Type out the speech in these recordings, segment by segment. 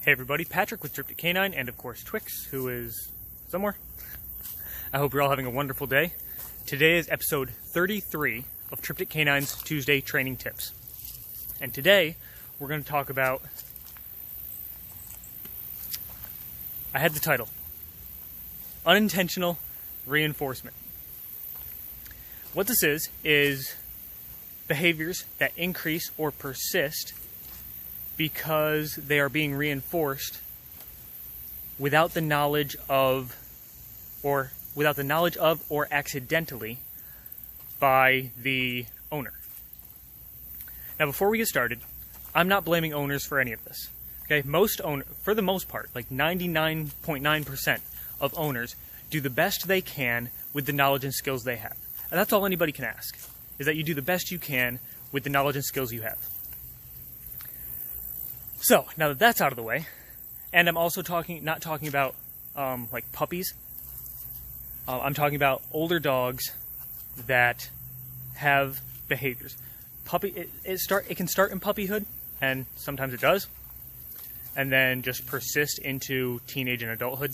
Hey everybody, Patrick with Triptych Canine, and of course Twix, who is somewhere. I hope you're all having a wonderful day. Today is episode 33 of Triptych Canine's Tuesday Training Tips. And today, we're going to talk about... I had the title. Unintentional Reinforcement. What this is behaviors that increase or persist because they are being reinforced without the knowledge of or accidentally by the owner. Now, before we get started, I'm not blaming owners for any of this. Okay, for the most part, like 99.9% of owners do the best they can with the knowledge and skills they have. And that's all anybody can ask, is that you do the best you can with the knowledge and skills you have. So, now that that's out of the way, and I'm also not talking about like puppies. I'm talking about older dogs that have behaviors. It can start in puppyhood, and sometimes it does, and then just persist into teenage and adulthood.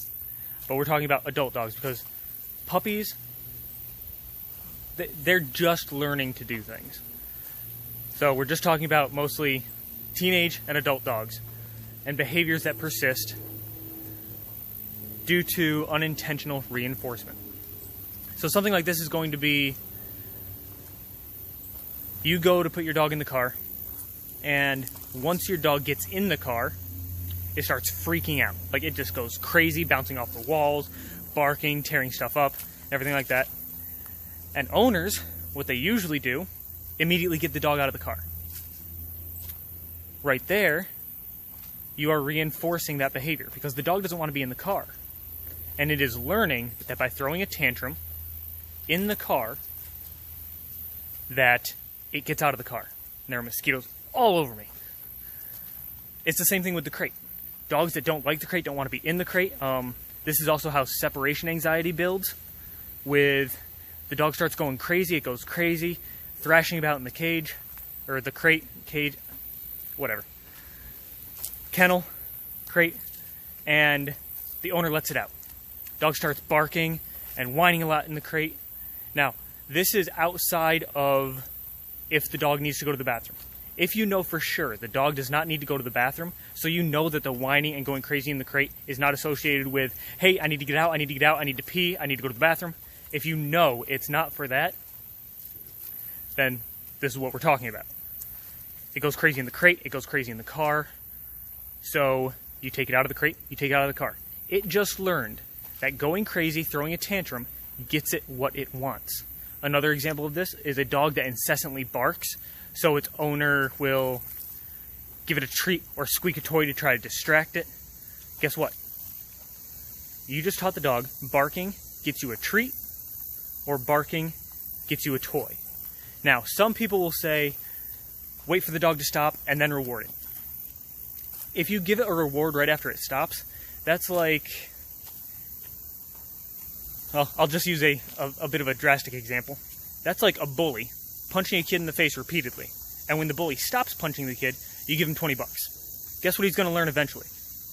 But we're talking about adult dogs because puppies, they're just learning to do things. So we're just talking about mostly teenage and adult dogs and behaviors that persist due to unintentional reinforcement. So something like this is going to be, you go to put your dog in the car, and once your dog gets in the car, it starts freaking out. Like, it just goes crazy, bouncing off the walls, barking, tearing stuff up, everything like that. And owners, what they usually do, immediately get the dog out of the car. Right there, you are reinforcing that behavior because the dog doesn't want to be in the car. And it is learning that by throwing a tantrum in the car, that it gets out of the car. And there are mosquitoes all over me. It's the same thing with the crate. Dogs that don't like the crate don't want to be in the crate. This is also how separation anxiety builds. With the dog starts going crazy, it goes crazy, thrashing about in the cage, or the crate, cage, whatever. Kennel, crate, and the owner lets it out. Dog starts barking and whining a lot in the crate. Now, this is outside of if the dog needs to go to the bathroom. If you know for sure the dog does not need to go to the bathroom, so you know that the whining and going crazy in the crate is not associated with, hey, I need to get out, I need to get out, I need to pee, I need to go to the bathroom. If you know it's not for that, then this is what we're talking about. It goes crazy in the crate, it goes crazy in the car. So you take it out of the crate, you take it out of the car. It just learned that going crazy, throwing a tantrum, gets it what it wants. Another example of this is a dog that incessantly barks, so its owner will give it a treat or squeak a toy to try to distract it. Guess what? You just taught the dog barking gets you a treat, or barking gets you a toy. Now, some people will say, wait for the dog to stop and then reward it. If you give it a reward right after it stops, that's like... Well, I'll just use a bit of a drastic example. That's like a bully punching a kid in the face repeatedly. And when the bully stops punching the kid, you give him 20 bucks. Guess what he's going to learn eventually?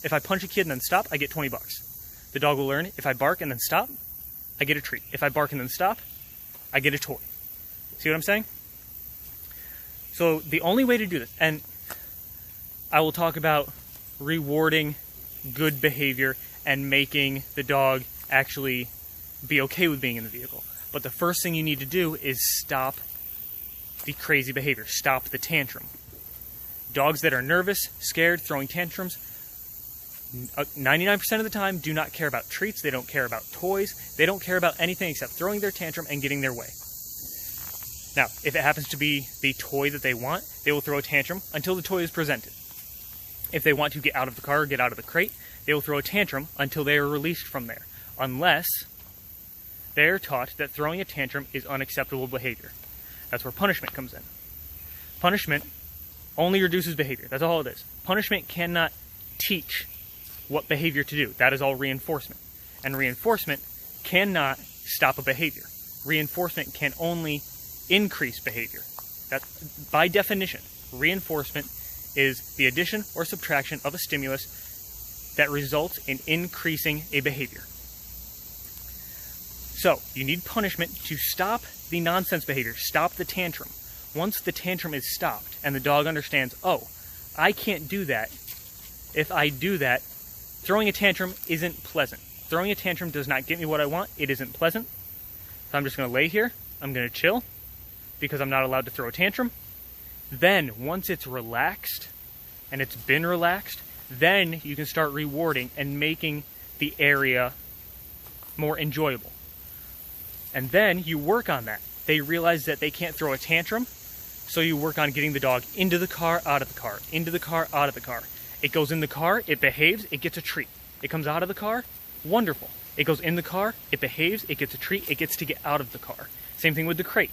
If I punch a kid and then stop, I get 20 bucks. The dog will learn, if I bark and then stop, I get a treat. If I bark and then stop, I get a toy. See what I'm saying? So the only way to do this, and I will talk about rewarding good behavior and making the dog actually be okay with being in the vehicle. But the first thing you need to do is stop the crazy behavior. Stop the tantrum. Dogs that are nervous, scared, throwing tantrums, 99% of the time do not care about treats. They don't care about toys. They don't care about anything except throwing their tantrum and getting their way. Now, if it happens to be the toy that they want, they will throw a tantrum until the toy is presented. If they want to get out of the car or get out of the crate, they will throw a tantrum until they are released from there. Unless they are taught that throwing a tantrum is unacceptable behavior. That's where punishment comes in. Punishment only reduces behavior. That's all it is. Punishment cannot teach what behavior to do. That is all reinforcement. And reinforcement cannot stop a behavior. Reinforcement can only increase behavior. That, by definition, reinforcement is the addition or subtraction of a stimulus that results in increasing a behavior. So, you need punishment to stop the nonsense behavior, stop the tantrum. Once the tantrum is stopped and the dog understands, oh, I can't do that. If I do that, throwing a tantrum isn't pleasant. Throwing a tantrum does not get me what I want. It isn't pleasant. So I'm just going to lay here. I'm going to chill because I'm not allowed to throw a tantrum. Then, once it's relaxed and it's been relaxed, then you can start rewarding and making the area more enjoyable. And then you work on that. They realize that they can't throw a tantrum, so you work on getting the dog into the car, out of the car, into the car, out of the car. It goes in the car, it behaves, it gets a treat. It comes out of the car, wonderful. It goes in the car, it behaves, it gets a treat, it gets to get out of the car. Same thing with the crate.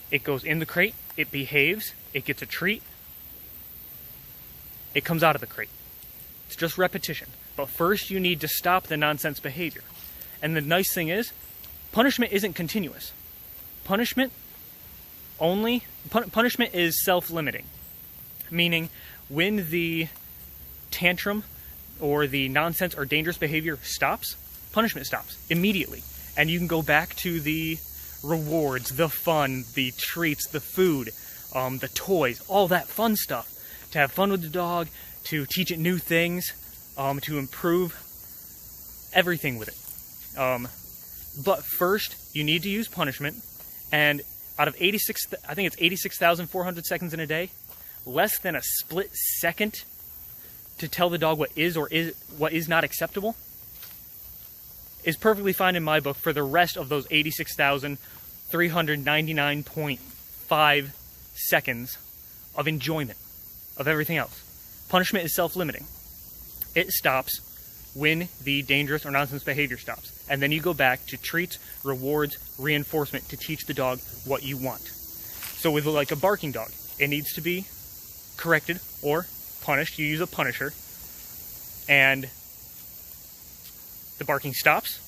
It goes in the crate, it behaves, it gets a treat, it comes out of the crate. It's just repetition. But first you need to stop the nonsense behavior. And the nice thing is, punishment isn't continuous. Punishment is self-limiting. Meaning, when the tantrum or the nonsense or dangerous behavior stops, punishment stops immediately. And you can go back to the rewards, the fun, the treats, the food, the toys, all that fun stuff. To have fun with the dog, to teach it new things, to improve everything with it. But first, you need to use punishment, and out of 86,400 seconds in a day, less than a split second to tell the dog what is or what is not acceptable is perfectly fine in my book for the rest of those 86,399.5 seconds of enjoyment of everything else. Punishment is self-limiting. It stops when the dangerous or nonsense behavior stops. And then you go back to treats, rewards, reinforcement to teach the dog what you want. So with like a barking dog, it needs to be corrected or punished. You use a punisher, and the barking stops.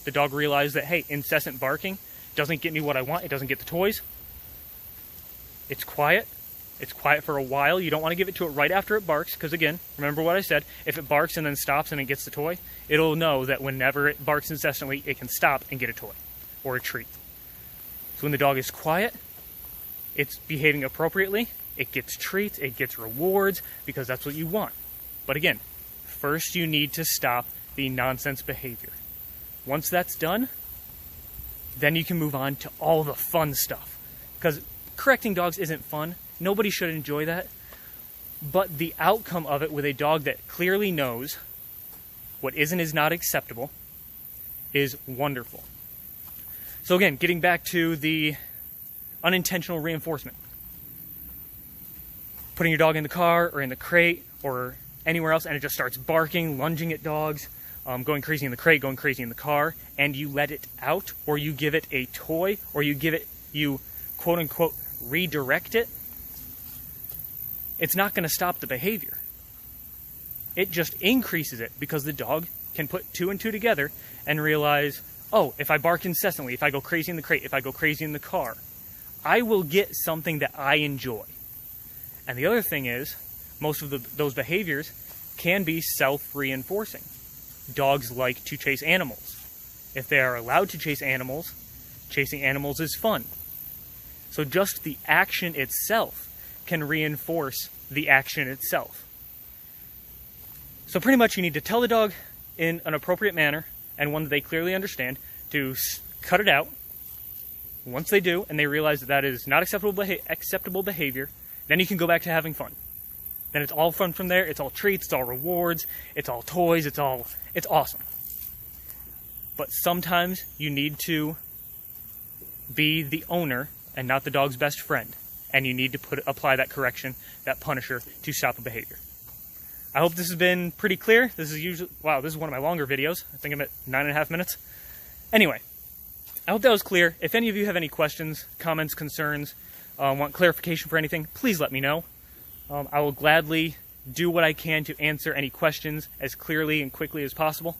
The dog realizes that, hey, incessant barking doesn't get me what I want. It doesn't get the toys. It's quiet. It's quiet for a while. You don't want to give it to it right after it barks, because again, remember what I said, if it barks and then stops and it gets the toy, it'll know that whenever it barks incessantly, it can stop and get a toy or a treat. So when the dog is quiet, it's behaving appropriately, it gets treats, it gets rewards, because that's what you want. But again, first you need to stop the nonsense behavior. Once that's done, then you can move on to all the fun stuff. Because correcting dogs isn't fun. Nobody should enjoy that, but the outcome of it with a dog that clearly knows what is and is not acceptable is wonderful. So again, getting back to the unintentional reinforcement. Putting your dog in the car or in the crate or anywhere else and it just starts barking, lunging at dogs, going crazy in the crate, going crazy in the car, and you let it out, or you give it a toy, or you quote unquote redirect it, it's not going to stop the behavior. It just increases it because the dog can put two and two together and realize, oh, if I bark incessantly, if I go crazy in the crate, if I go crazy in the car, I will get something that I enjoy. And the other thing is, most of those behaviors can be self-reinforcing. Dogs like to chase animals. If they are allowed to chase animals, chasing animals is fun. So just the action itself can reinforce the action itself. So pretty much you need to tell the dog in an appropriate manner and one that they clearly understand to cut it out. Once they do and they realize that that is not acceptable behavior, then you can go back to having fun. Then it's all fun from there. It's all treats, it's all rewards, it's all toys, it's awesome. But sometimes you need to be the owner and not the dog's best friend. And you need to apply that correction, that punisher, to stop a behavior. I hope this has been pretty clear. This is one of my longer videos. I think I'm at 9.5 minutes. Anyway, I hope that was clear. If any of you have any questions, comments, concerns, want clarification for anything, please let me know. I will gladly do what I can to answer any questions as clearly and quickly as possible.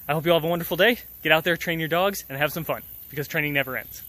I hope you all have a wonderful day. Get out there, train your dogs, and have some fun, because training never ends.